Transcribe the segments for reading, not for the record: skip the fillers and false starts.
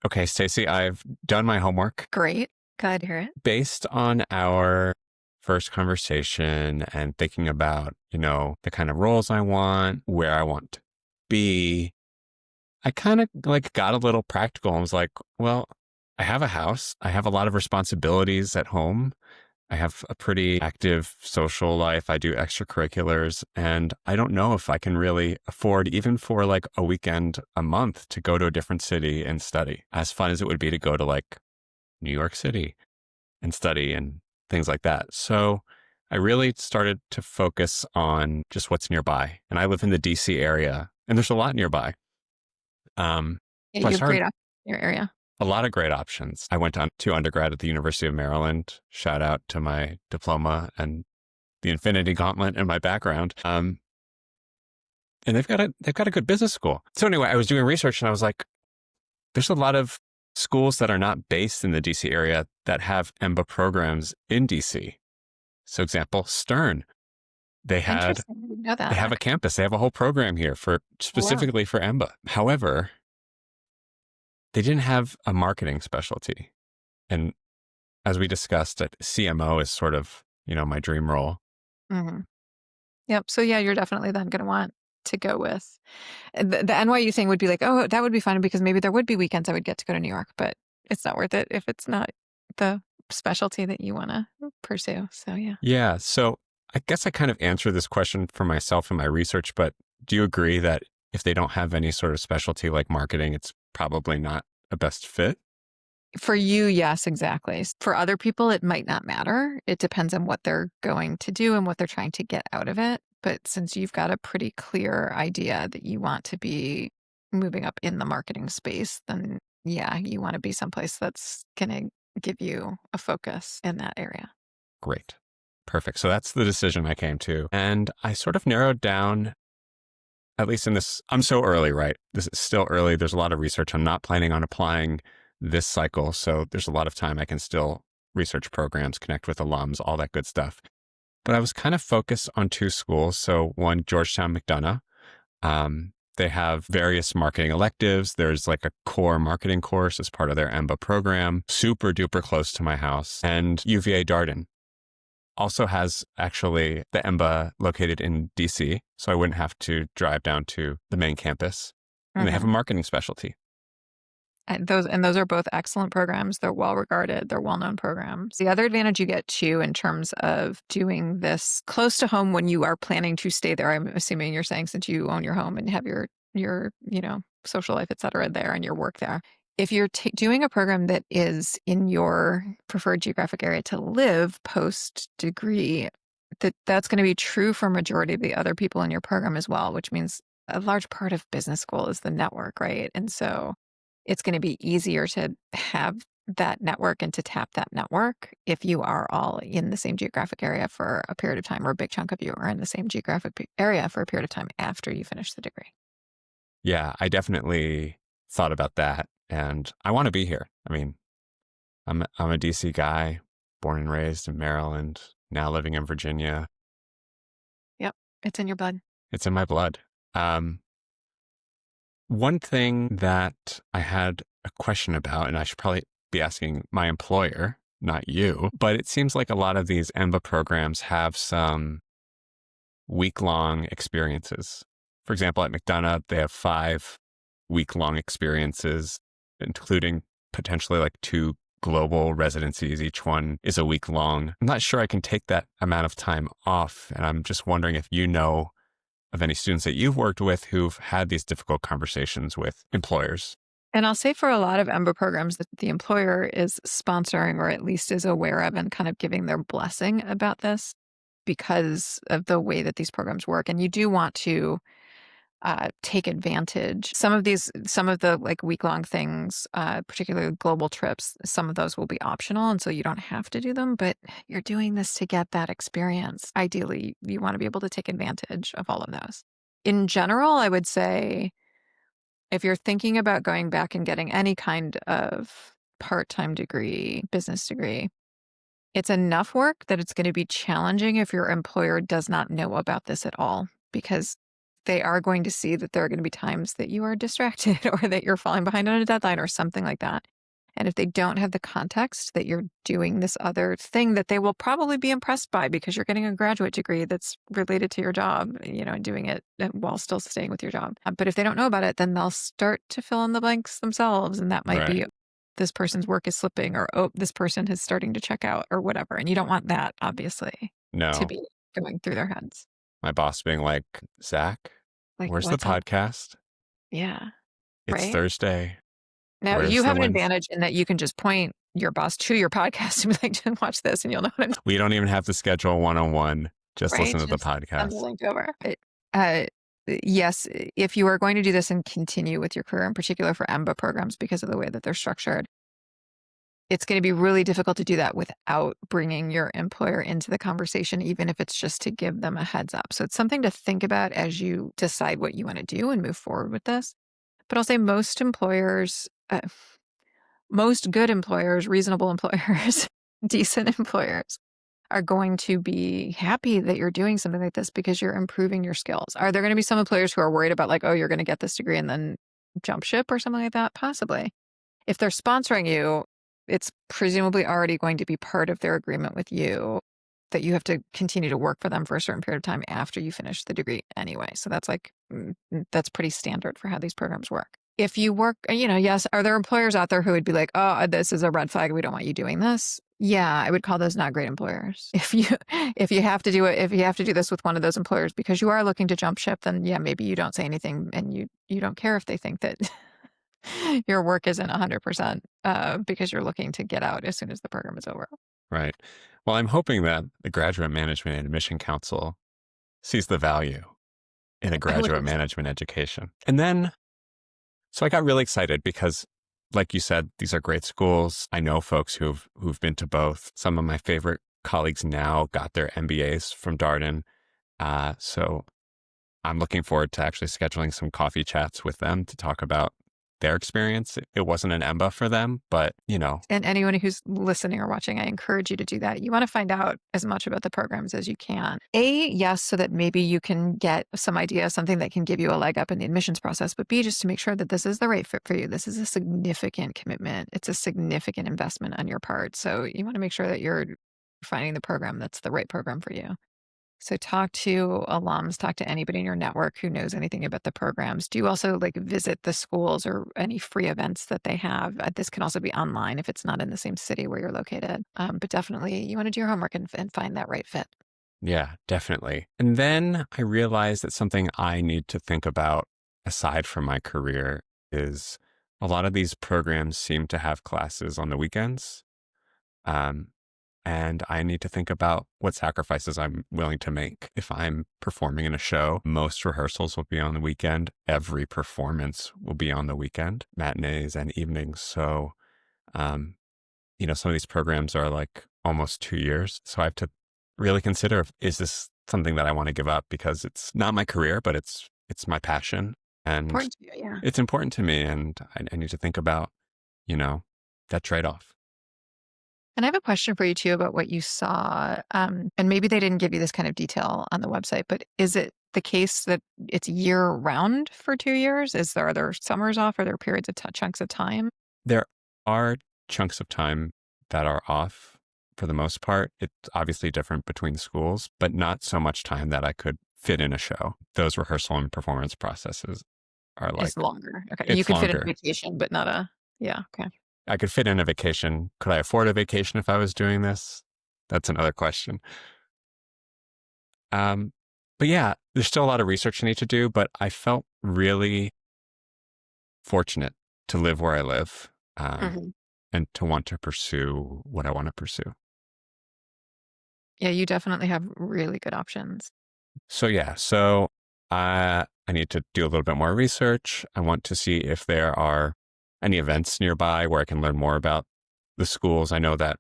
Okay, Stacey, I've done my homework. Great. Glad to hear it. Based on our first conversation and thinking about, the kind of roles I want, where I want to be, I kind of got a little practical. I was like, well, I have a house. I have a lot of responsibilities at home. I have a pretty active social life. I do extracurriculars, and I don't know if I can really afford, even for like a weekend a month, to go to a different city and study. As fun as it would be to go to like New York City and study and things like that. So I really started to focus on just what's nearby. And I live in the DC area, and there's a lot nearby. Yeah, So I you have started great options in your area. a lot of great options. I went on to undergrad at the University of Maryland. Shout out to my diploma the Infinity Gauntlet in my background. And they've got a good business school. So anyway, I was doing research and I was like, there's a lot of schools that are not based in the DC area that have EMBA programs in DC. So example, Stern. They Interesting. I didn't know that. have a campus. They have a whole program here specifically for EMBA. However, they didn't have a marketing specialty. And as we discussed, CMO is sort of, my dream role. Mm-hmm. Yep. So yeah, you're definitely then going to want to go with the NYU thing would be like, oh, that would be fun because maybe there would be weekends I would get to go to New York, but it's not worth it if it's not the specialty that you want to pursue. So yeah. Yeah. So I guess I kind of answered this question for myself in my research, but do you agree that if they don't have any sort of specialty like marketing, it's probably not a best fit? For you, yes, exactly. For other people, it might not matter. It depends on what they're going to do and what they're trying to get out of it. But since you've got a pretty clear idea that you want to be moving up in the marketing space, then yeah, you want to be someplace that's going to give you a focus in that area. Great. Perfect. So that's the decision I came to. And I sort of narrowed down, at least in this, I'm so early, right? This is still early. There's a lot of research. I'm not planning on applying this cycle. So there's a lot of time I can still research programs, connect with alums, all that good stuff. But I was kind of focused on two schools. So one, Georgetown McDonough. They have various marketing electives. There's like a core marketing course as part of their EMBA program, super duper close to my house. And UVA Darden also has actually the EMBA located in DC. So I wouldn't have to drive down to the main campus. And they have a marketing specialty. And those are both excellent programs. They're well regarded. They're well known programs. The other advantage you get too in terms of doing this close to home when you are planning to stay there, I'm assuming you're saying since you own your home and have your social life, et cetera, there and your work there. If you're doing a program that is in your preferred geographic area to live post degree, that's going to be true for a majority of the other people in your program as well, which means a large part of business school is the network, right? And so it's going to be easier to have that network and to tap that network if you are all in the same geographic area for a period of time, or a big chunk of you are in the same geographic area for a period of time after you finish the degree. Yeah, I definitely thought about that. And I want to be here. I mean, I'm a DC guy, born and raised in Maryland, now living in Virginia. Yep, it's in your blood. It's in my blood. One thing that I had a question about, and I should probably be asking my employer, not you, but it seems like a lot of these EMBA programs have some week-long experiences. For example, at McDonough, they have 5 week-long experiences, including potentially like 2 global residencies. Each one is a week long. I'm not sure I can take that amount of time off. And I'm just wondering if you know of any students that you've worked with who've had these difficult conversations with employers. And I'll say for a lot of EMBA programs that the employer is sponsoring or at least is aware of and kind of giving their blessing about this because of the way that these programs work. And you do want to take advantage. Some of the like week-long things, particularly global trips, some of those will be optional. And so you don't have to do them, but you're doing this to get that experience. Ideally, you want to be able to take advantage of all of those. In general, I would say if you're thinking about going back and getting any kind of part-time degree, business degree, it's enough work that it's going to be challenging if your employer does not know about this at all, because they are going to see that there are going to be times that you are distracted or that you're falling behind on a deadline or something like that. And if they don't have the context that you're doing this other thing that they will probably be impressed by because you're getting a graduate degree that's related to your job, and doing it while still staying with your job. But if they don't know about it, then they'll start to fill in the blanks themselves. And that might be, this person's work is slipping, or, oh, this person is starting to check out, or whatever. And you don't want that, obviously, to be going through their heads. My boss being like, Zach, where's the podcast? Yeah. It's Thursday. Now, you have an advantage in that you can just point your boss to your podcast and be like, just watch this and you'll know what I'm doing. We don't even have to schedule one-on-one. Just listen to the podcast. Send the link over. Yes, if you are going to do this and continue with your career, in particular for EMBA programs because of the way that they're structured, it's going to be really difficult to do that without bringing your employer into the conversation, even if it's just to give them a heads up. So it's something to think about as you decide what you want to do and move forward with this. But I'll say most employers, most good employers, reasonable employers, decent employers are going to be happy that you're doing something like this because you're improving your skills. Are there going to be some employers who are worried about like, oh, you're going to get this degree and then jump ship or something like that? Possibly. If they're sponsoring you, it's presumably already going to be part of their agreement with you that you have to continue to work for them for a certain period of time after you finish the degree anyway. So that's pretty standard for how these programs work. If you work, yes, are there employers out there who would be like, oh, this is a red flag, we don't want you doing this? Yeah, I would call those not great employers. If you have to do it, if you have to do this with one of those employers because you are looking to jump ship, then yeah, maybe you don't say anything and you don't care if they think that your work isn't 100% because you're looking to get out as soon as the program is over. Right. Well, I'm hoping that the Graduate Management and Admission Council sees the value in a graduate management education. And then, so I got really excited because, like you said, these are great schools. I know folks who've been to both. Some of my favorite colleagues now got their MBAs from Darden. So I'm looking forward to actually scheduling some coffee chats with them to talk about their experience. It wasn't an EMBA for them, but And anyone who's listening or watching, I encourage you to do that. You want to find out as much about the programs as you can. Yes, so that maybe you can get some idea, something that can give you a leg up in the admissions process, but B, just to make sure that this is the right fit for you. This is a significant commitment. It's a significant investment on your part. So you want to make sure that you're finding the program that's the right program for you. So talk to alums, talk to anybody in your network who knows anything about the programs. Do also visit the schools or any free events that they have. This can also be online if it's not in the same city where you're located. But definitely you want to do your homework and find that right fit. Yeah, definitely. And then I realized that something I need to think about aside from my career is a lot of these programs seem to have classes on the weekends. And I need to think about what sacrifices I'm willing to make. If I'm performing in a show, most rehearsals will be on the weekend. Every performance will be on the weekend, matinees and evenings. So, some of these programs are like almost 2 years. So I have to really consider, is this something that I want to give up? Because it's not my career, but it's my passion. And important to you, yeah. It's important to me. And I need to think about, that trade-off. And I have a question for you too about what you saw. And maybe they didn't give you this kind of detail on the website, but is it the case that it's year round for 2 years? Are there summers off? Are there periods of chunks of time? There are chunks of time that are off for the most part. It's obviously different between schools, but not so much time that I could fit in a show. Those rehearsal and performance processes are like... It's longer. Okay. You could fit in a vacation, but not yeah. Okay. I could fit in a vacation. Could I afford a vacation if I was doing this? That's another question. But yeah, there's still a lot of research I need to do, but I felt really fortunate to live where I live and to want to pursue what I want to pursue. Yeah, you definitely have really good options. So I need to do a little bit more research. I want to see if there are any events nearby where I can learn more about the schools. I know that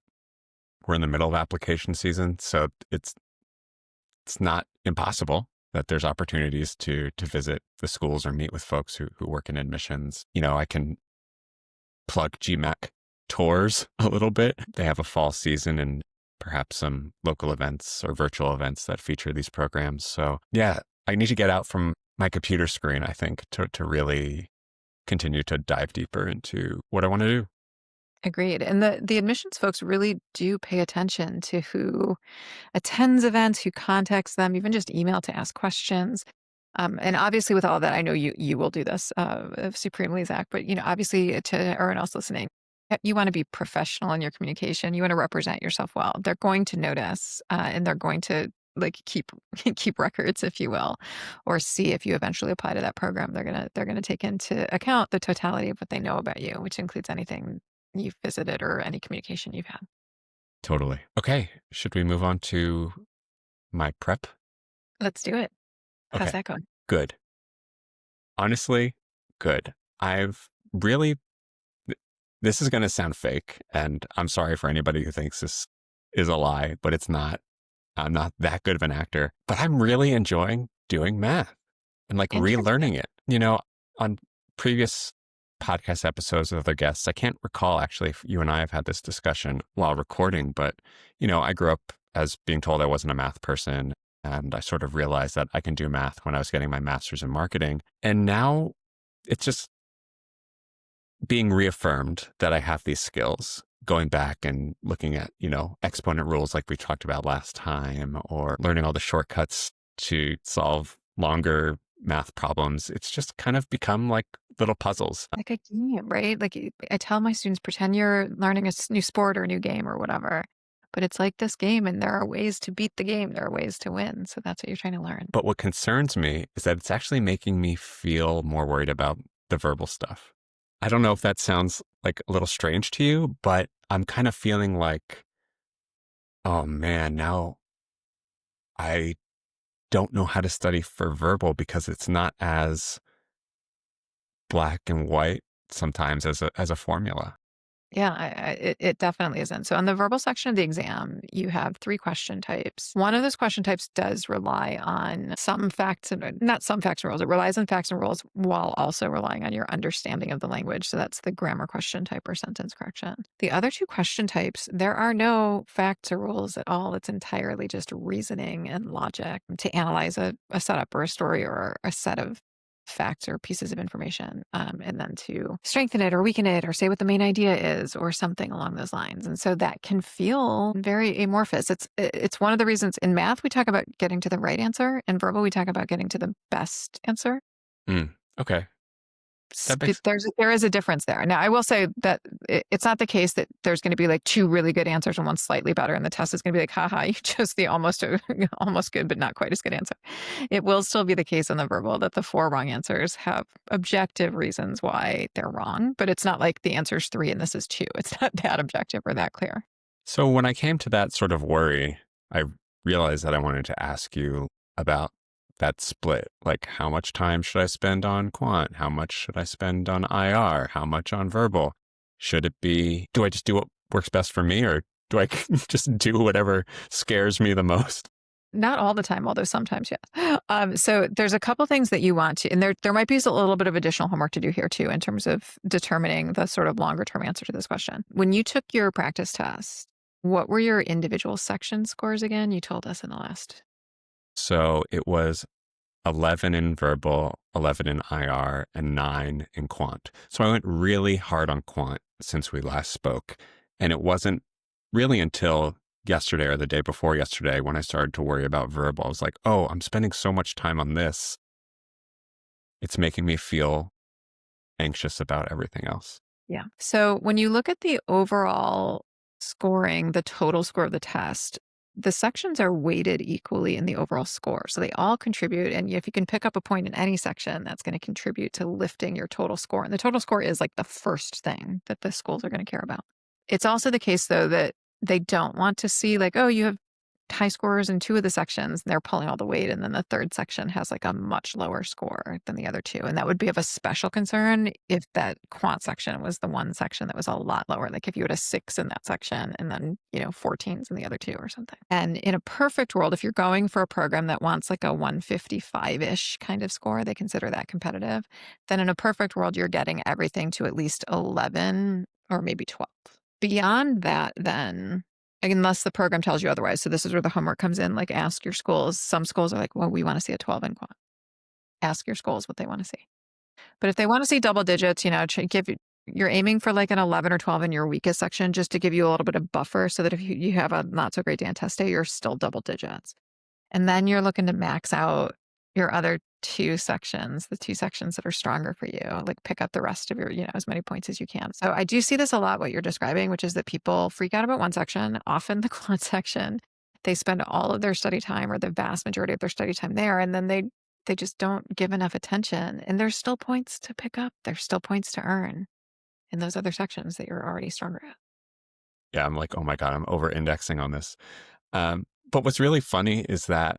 we're in the middle of application season, so it's not impossible that there's opportunities to visit the schools or meet with folks who work in admissions. I can plug GMAC tours a little bit. They have a fall season and perhaps some local events or virtual events that feature these programs. So yeah, I need to get out from my computer screen, I think, to really continue to dive deeper into what I want to do. Agreed. And the admissions folks really do pay attention to who attends events, who contacts them, even just email to ask questions. And obviously, with all that, I know you will do this supremely, Zach. But obviously, to everyone else listening, you want to be professional in your communication. You want to represent yourself well. They're going to notice, and they're going to like keep keep records, if you will, or see if you eventually apply to that program. They're gonna take into account the totality of what they know about you, which includes anything you've visited or any communication you've had. Totally. Okay. Should we move on to my prep? Let's do it. How's Okay. that going? Good. Honestly, good. I've really, this is going to sound fake, and I'm sorry for anybody who thinks this is a lie, but it's not. I'm not that good of an actor, but I'm really enjoying doing math and like relearning Interesting. it. On previous podcast episodes with other guests, I can't recall actually if you and I have had this discussion while recording, but I grew up as being told I wasn't a math person. And I sort of realized that I can do math when I was getting my master's in marketing. And now it's just being reaffirmed that I have these skills, going back and looking at, exponent rules like we talked about last time, or learning all the shortcuts to solve longer math problems. It's just kind of become like little puzzles. Like a game, right? Like I tell my students, pretend you're learning a new sport or a new game or whatever. But it's like this game, and there are ways to beat the game. There are ways to win. So that's what you're trying to learn. But what concerns me is that it's actually making me feel more worried about the verbal stuff. I don't know if that sounds like a little strange to you, but I'm kind of feeling like, oh man, now I don't know how to study for verbal because it's not as black and white sometimes as a formula. Yeah, it definitely isn't. So on the verbal section of the exam, you have 3 question types. One of those question types does rely on some facts and not some facts and rules. It relies on facts and rules while also relying on your understanding of the language. So that's the grammar question type or sentence correction. The other 2 question types, there are no facts or rules at all. It's entirely just reasoning and logic to analyze a setup or a story or a set of facts or pieces of information, and then to strengthen it or weaken it or say what the main idea is or something along those lines. And so that can feel very amorphous. It's one of the reasons in math we talk about getting to the right answer. In verbal we talk about getting to the best answer. Okay. That makes There is a difference there. Now, I will say that it's not the case that there's going to be like 2 really good answers and one slightly better, and the test is going to be like, haha, you chose the almost almost good but not quite as good answer. It will still be the case in the verbal that the 4 wrong answers have objective reasons why they're wrong, but it's not like the answer's 3 and this is 2. It's not that objective or that clear. So when I came to that sort of worry, I realized that I wanted to ask you about that split. Like, how much time should I spend on quant? How much should I spend on IR? How much on verbal? Should it be, do I just do what works best for me, or do I just do whatever scares me the most? Not all the time, although sometimes, yes. So there's a couple things that you want to, and there might be a little bit of additional homework to do here too, in terms of determining the sort of longer term answer to this question. When you took your practice test, what were your individual section scores again? You told us in the last. So it was 11 in verbal, 11 in IR, and 9 in quant. So I went really hard on quant since we last spoke. And it wasn't really until yesterday or the day before yesterday when I started to worry about verbal. I was like, oh, I'm spending so much time on this. It's making me feel anxious about everything else. Yeah. So when you look at the overall scoring, the total score of the test, the sections are weighted equally in the overall score. So they all contribute. And if you can pick up a point in any section, that's going to contribute to lifting your total score. And the total score is like the first thing that the schools are going to care about. It's also the case, though, that they don't want to see like, oh, you have high scores in 2 of the sections, and they're pulling all the weight. And then the third section has like a much lower score than the other 2. And that would be of a special concern if that quant section was the one section that was a lot lower. Like if you had a 6 in that section and then, 14s in the other 2 or something. And in a perfect world, if you're going for a program that wants like a 155-ish kind of score, they consider that competitive. Then in a perfect world, you're getting everything to at least 11 or maybe 12. Beyond that, then, unless the program tells you otherwise. So this is where the homework comes in, like ask your schools. Some schools are like, well, we want to see a 12 in quant. ask your schools what they want to see. But if they want to see double digits, you're aiming for like an 11 or 12 in your weakest section just to give you a little bit of buffer so that if you have a not so great day on test day, you're still double digits. And then you're looking to max out your other two sections, the two sections that are stronger for you, like pick up the rest of your, as many points as you can. So I do see this a lot, what you're describing, which is that people freak out about one section, often the quant section. They spend all of their study time or the vast majority of their study time there, and then they just don't give enough attention. And there's still points to pick up. There's still points to earn in those other sections that you're already stronger at. Yeah, I'm like, oh my God, I'm over indexing on this. But what's really funny is that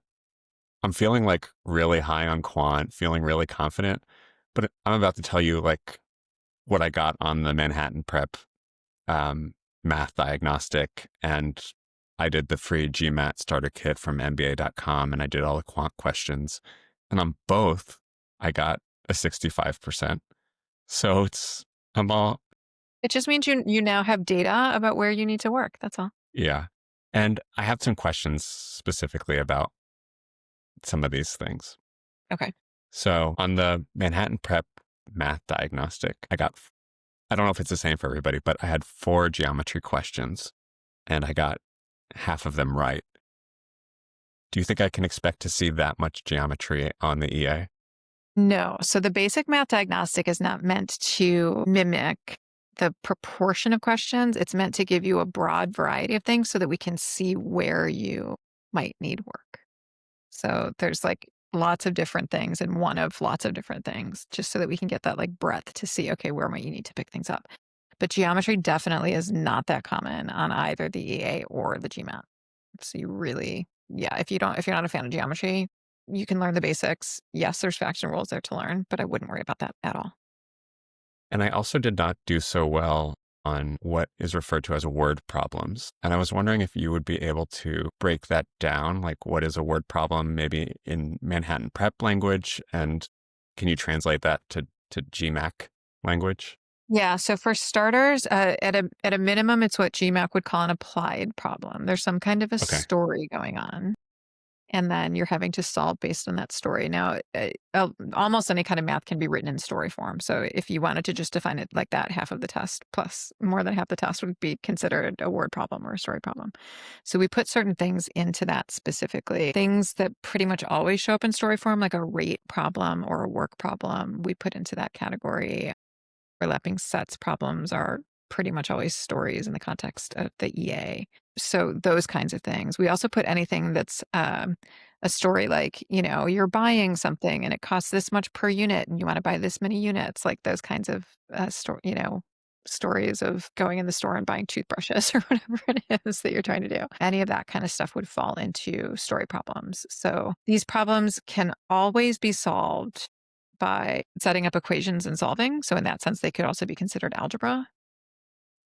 I'm feeling like really high on quant, feeling really confident, but I'm about to tell you like what I got on the Manhattan Prep math diagnostic. And I did the free GMAT starter kit from MBA.com and I did all the quant questions. And on both, I got a 65%. So It just means you now have data about where you need to work. That's all. yeah. And I have some questions specifically about some of these things. Okay. So on the Manhattan Prep math diagnostic, I don't know if it's the same for everybody, but I had 4 geometry questions and I got half of them right. Do you think I can expect to see that much geometry on the EA? No. So the basic math diagnostic is not meant to mimic the proportion of questions. It's meant to give you a broad variety of things so that we can see where you might need work. So there's like lots of different things and one of lots of different things, just so that we can get that like breadth to see, okay, where might you need to pick things up. But geometry definitely is not that common on either the EA or the GMAT. So you really, if you're not a fan of geometry, you can learn the basics. Yes, there's facts and rules there to learn, but I wouldn't worry about that at all. And I also did not do so well on what is referred to as word problems. And I was wondering if you would be able to break that down, like what is a word problem, maybe in Manhattan Prep language, and can you translate that to GMAC language? Yeah. So for starters, at a minimum, it's what GMAC would call an applied problem. There's some kind of a Okay. story going on. And then you're having to solve based on that story. Now, almost any kind of math can be written in story form. So if you wanted to just define it like that, half of the test plus more than half the test would be considered a word problem or a story problem. So we put certain things into that specifically. Things that pretty much always show up in story form, like a rate problem or a work problem, we put into that category. Overlapping sets problems are pretty much always stories in the context of the EA. So those kinds of things. We also put anything that's a story like, you're buying something and it costs this much per unit and you want to buy this many units, like those kinds of stories of going in the store and buying toothbrushes or whatever it is that you're trying to do. Any of that kind of stuff would fall into story problems. So these problems can always be solved by setting up equations and solving. So in that sense, they could also be considered algebra.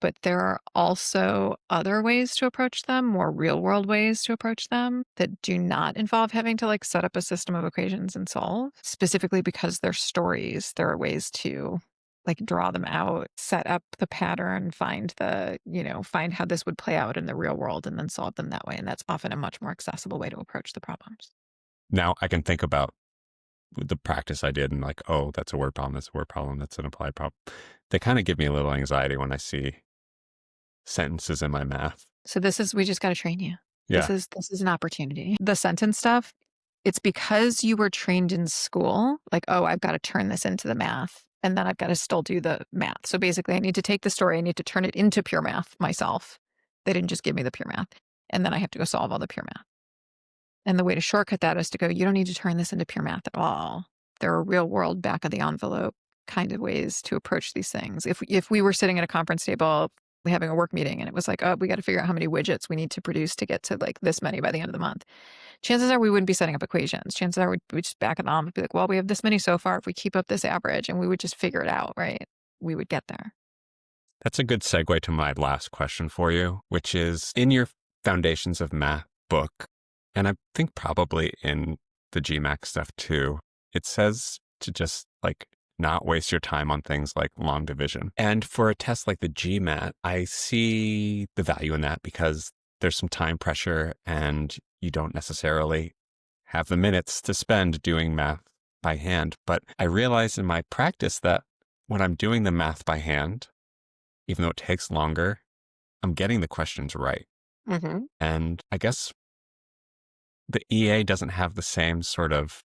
But there are also other ways to approach them, more real world ways to approach them that do not involve having to like set up a system of equations and solve, specifically because they're stories. There are ways to like draw them out, set up the pattern, find how this would play out in the real world and then solve them that way. And that's often a much more accessible way to approach the problems. Now I can think about the practice I did and like, oh, that's a word problem. That's a word problem. That's an applied problem. They kind of give me a little anxiety when I see sentences in my math. So we just got to train you. Yeah. This is an opportunity. The sentence stuff, it's because you were trained in school, like, oh, I've got to turn this into the math. And then I've got to still do the math. So basically I need to take the story, I need to turn it into pure math myself. They didn't just give me the pure math. And then I have to go solve all the pure math. And the way to shortcut that is to go, you don't need to turn this into pure math at all. There are real world back of the envelope kind of ways to approach these things. If we were sitting at a conference table having a work meeting and it was like, oh, we got to figure out how many widgets we need to produce to get to like this many by the end of the month. Chances are we wouldn't be setting up equations. Chances are we'd just back of the envelope be like, well, we have this many so far. If we keep up this average, and we would just figure it out, right? We would get there. That's a good segue to my last question for you, which is in your Foundations of Math book, and I think probably in the GMAC stuff too, it says to just like not waste your time on things like long division. And for a test like the GMAT, I see the value in that because there's some time pressure and you don't necessarily have the minutes to spend doing math by hand. But I realized in my practice that when I'm doing the math by hand, even though it takes longer, I'm getting the questions right. Mm-hmm. And I guess the EA doesn't have the same sort of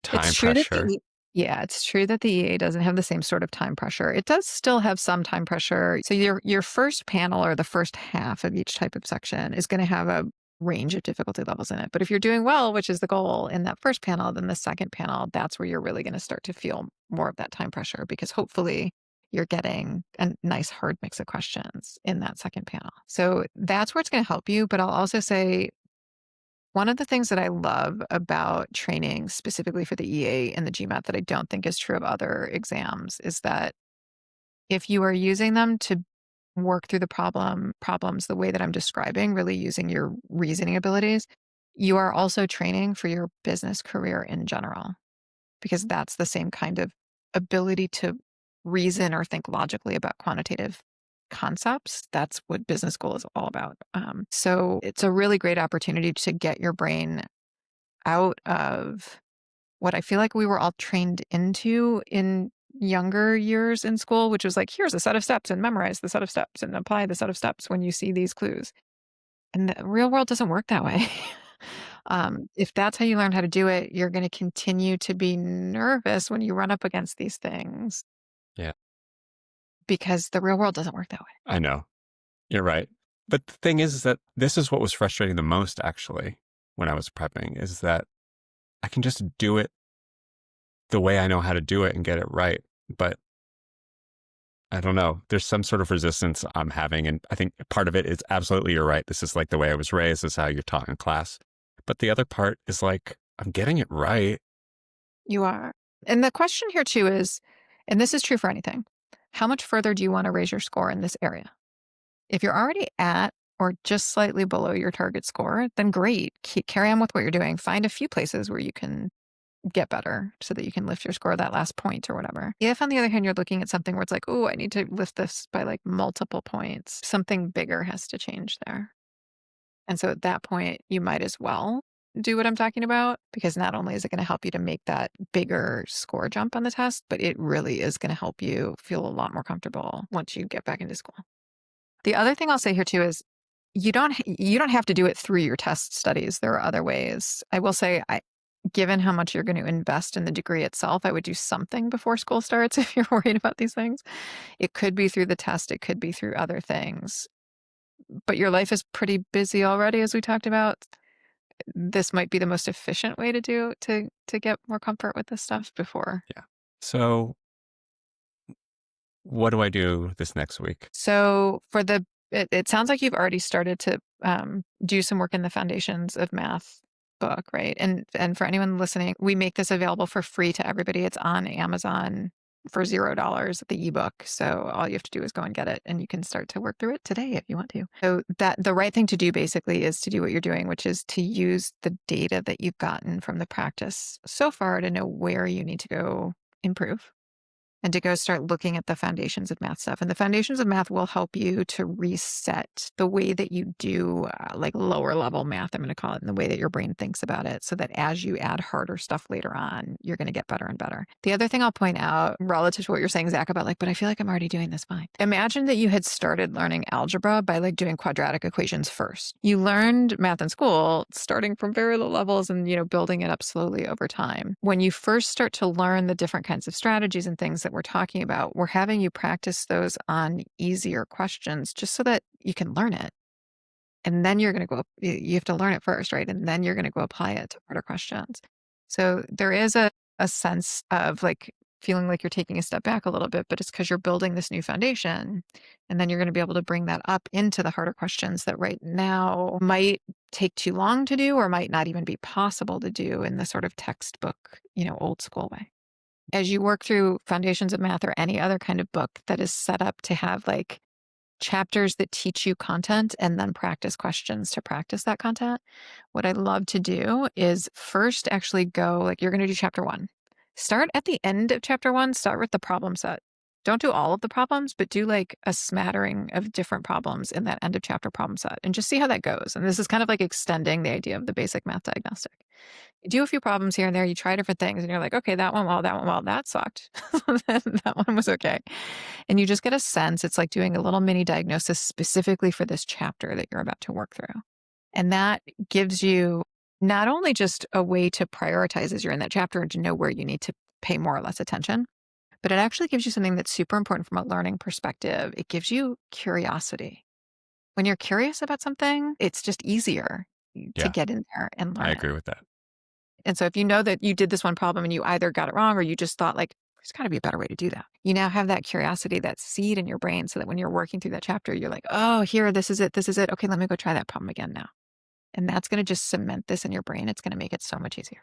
time It's true that pressure. yeah, it's true that the EA doesn't have the same sort of time pressure. It does still have some time pressure. So your first panel or the first half of each type of section is going to have a range of difficulty levels in it. But if you're doing well, which is the goal in that first panel, then the second panel, that's where you're really going to start to feel more of that time pressure because hopefully you're getting a nice hard mix of questions in that second panel. So that's where it's going to help you. But I'll also say one of the things that I love about training specifically for the EA and the GMAT that I don't think is true of other exams is that if you are using them to work through the problems the way that I'm describing, really using your reasoning abilities, you are also training for your business career in general, because that's the same kind of ability to reason or think logically about quantitative concepts. That's what business school is all about. So it's a really great opportunity to get your brain out of what I feel like we were all trained into in younger years in school, which was like, here's a set of steps and memorize the set of steps and apply the set of steps when you see these clues. And the real world doesn't work that way. If that's how you learn how to do it, you're going to continue to be nervous when you run up against these things Yeah, because the real world doesn't work that way. I know. You're right. But the thing is that this is what was frustrating the most, actually, when I was prepping, is that I can just do it the way I know how to do it and get it right. But I don't know. There's some sort of resistance I'm having. And I think part of it is absolutely you're right. This is like the way I was raised. This is how you're taught in class. But the other part is like, I'm getting it right. You are. And the question here too is, and this is true for anything, how much further do you want to raise your score in this area? If you're already at or just slightly below your target score, then great. Carry on with what you're doing. Find a few places where you can get better so that you can lift your score that last point or whatever. If, on the other hand, you're looking at something where it's like, oh, I need to lift this by like multiple points, something bigger has to change there. And so at that point, you might as well do what I'm talking about because not only is it going to help you to make that bigger score jump on the test, but it really is going to help you feel a lot more comfortable once you get back into school. The other thing I'll say here too is you don't have to do it through your test studies. There are other ways. I will say, given how much you're going to invest in the degree itself, I would do something before school starts if you're worried about these things. It could be through the test. It could be through other things. But your life is pretty busy already, as we talked about. This might be the most efficient way to get more comfort with this stuff before. Yeah. So what do I do this next week? So for it sounds like you've already started to do some work in the Foundations of Math book, right? And for anyone listening, we make this available for free to everybody. It's on Amazon for $0, the ebook. So all you have to do is go and get it, and you can start to work through it today if you want to. So that the right thing to do basically is to do what you're doing, which is to use the data that you've gotten from the practice so far to know where you need to go improve and to go start looking at the Foundations of Math stuff. And the Foundations of Math will help you to reset the way that you do like lower level math, I'm going to call it, and the way that your brain thinks about it so that as you add harder stuff later on, you're going to get better and better. The other thing I'll point out relative to what you're saying, Zach, about like, but I feel like I'm already doing this fine. Imagine that you had started learning algebra by like doing quadratic equations first. You learned math in school starting from very low levels and, building it up slowly over time. When you first start to learn the different kinds of strategies and things that we're talking about, we're having you practice those on easier questions just so that you can learn it. And then you're going to go, you have to learn it first, right? And then you're going to go apply it to harder questions. So there is a sense of like feeling like you're taking a step back a little bit, but it's because you're building this new foundation. And then you're going to be able to bring that up into the harder questions that right now might take too long to do or might not even be possible to do in the sort of textbook, old school way. As you work through Foundations of Math or any other kind of book that is set up to have like chapters that teach you content and then practice questions to practice that content, what I love to do is first actually go, like you're going to do chapter 1. Start at the end of chapter 1, start with the problem set. Don't do all of the problems, but do like a smattering of different problems in that end of chapter problem set and just see how that goes. And this is kind of like extending the idea of the basic math diagnostic. You do a few problems here and there, you try different things, and you're like, okay, that went well, that sucked. That one was okay. And you just get a sense. It's like doing a little mini diagnosis specifically for this chapter that you're about to work through. And that gives you not only just a way to prioritize as you're in that chapter and to know where you need to pay more or less attention, but it actually gives you something that's super important from a learning perspective. It gives you curiosity. When you're curious about something, it's just easier to Yeah, get in there and I learn it. agree with that. And so if you know that you did this one problem and you either got it wrong or you just thought like, there's got to be a better way to do that. You now have that curiosity, that seed in your brain so that when you're working through that chapter, you're like, oh, here, this is it. This is it. Okay, let me go try that problem again now. And that's going to just cement this in your brain. It's going to make it so much easier.